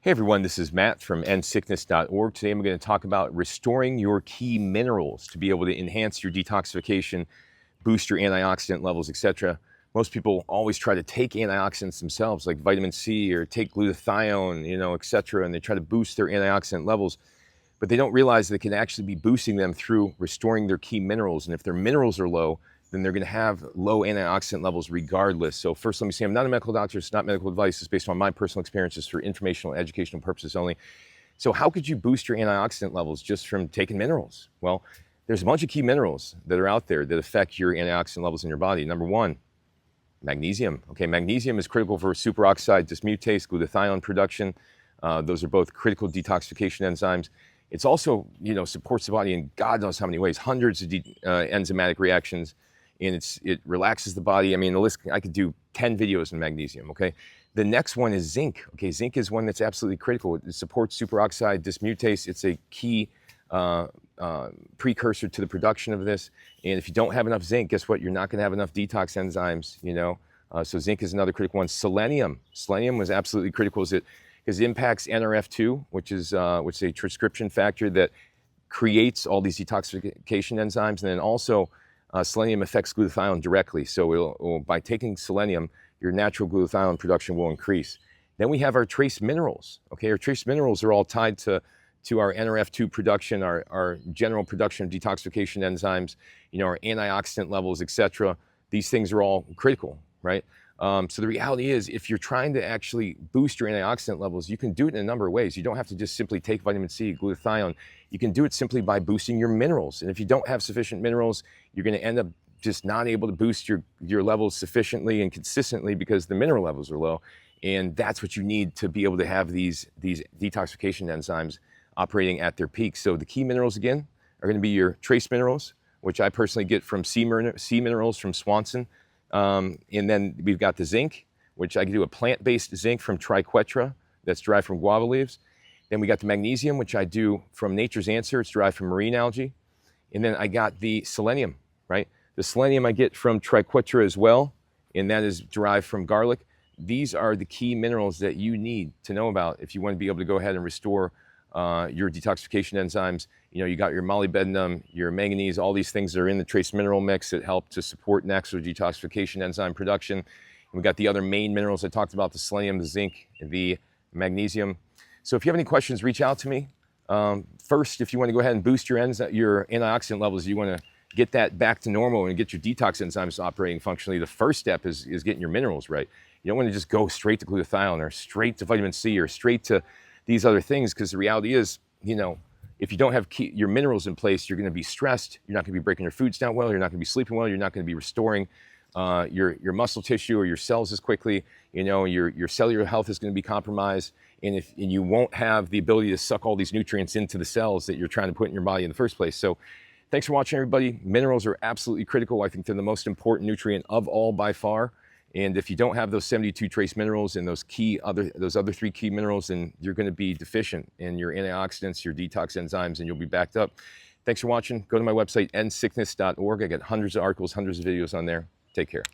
Hey everyone, this is Matt from endsickness.org. Today I'm going to talk about restoring your key minerals to be able to enhance your detoxification, boost your antioxidant levels, etc. Most people always try to take antioxidants themselves, like vitamin C or take glutathione, etc., and they try to boost their antioxidant levels, but they don't realize they can actually be boosting them through restoring their key minerals. And if their minerals are low, then they're going to have low antioxidant levels regardless. So first, let me say I'm not a medical doctor. It's not medical advice. It's based on my personal experiences for informational and educational purposes only. So how could you boost your antioxidant levels just from taking minerals? Well, there's a bunch of key minerals that are out there that affect your antioxidant levels in your body. Number one, magnesium. Okay, magnesium is critical for superoxide, dismutase, glutathione production. Those are both critical detoxification enzymes. It's also, supports the body in God knows how many ways, hundreds of enzymatic reactions, and it relaxes the body. I mean, the list, I could do 10 videos on magnesium, okay? The next one is zinc. Okay, zinc is one that's absolutely critical. It supports superoxide dismutase. It's a key precursor to the production of this. And if you don't have enough zinc, guess what? You're not gonna have enough detox enzymes, so zinc is another critical one. Selenium was absolutely critical because it impacts NRF2, which is a transcription factor that creates all these detoxification enzymes. And then also selenium affects glutathione directly. So by taking selenium, your natural glutathione production will increase. Then we have our trace minerals. Okay, our trace minerals are all tied to our NRF2 production, our general production of detoxification enzymes, our antioxidant levels, etc. These things are all critical, right? So the reality is, if you're trying to actually boost your antioxidant levels, you can do it in a number of ways. You don't have to just simply take vitamin C, glutathione. You can do it simply by boosting your minerals. And if you don't have sufficient minerals, you're going to end up just not able to boost your levels sufficiently and consistently because the mineral levels are low. And that's what you need to be able to have these detoxification enzymes operating at their peak. So the key minerals, again, are going to be your trace minerals, which I personally get from sea minerals from Swanson. And then we've got the zinc, which I can do a plant-based zinc from triquetra that's derived from guava leaves. Then we got the magnesium, which I do from nature's answer. It's derived from marine algae. And then I got the selenium, right? The selenium I get from triquetra as well, and that is derived from garlic. These are the key minerals that you need to know about if you want to be able to go ahead and restore your detoxification enzymes. You got your molybdenum, your manganese, all these things that are in the trace mineral mix that help to support natural detoxification enzyme production. And we got the other main minerals I talked about, the selenium, the zinc, the magnesium. So if you have any questions, reach out to me. First, if you want to go ahead and boost your antioxidant levels, you want to get that back to normal and get your detox enzymes operating functionally, the first step is getting your minerals right. You don't want to just go straight to glutathione or straight to vitamin C or straight to these other things, because the reality is, if you don't have your minerals in place, you're going to be stressed. You're not going to be breaking your foods down well. You're not going to be sleeping well. You're not going to be restoring your muscle tissue or your cells as quickly. Your cellular health is going to be compromised, and you won't have the ability to suck all these nutrients into the cells that you're trying to put in your body in the first place. So thanks for watching, everybody. Minerals are absolutely critical. I think they're the most important nutrient of all by far. And if you don't have those 72 trace minerals and those other three key minerals, then you're going to be deficient in your antioxidants, your detox enzymes, and you'll be backed up. Thanks for watching. Go to my website, endsickness.org. I got hundreds of articles, hundreds of videos on there. Take care.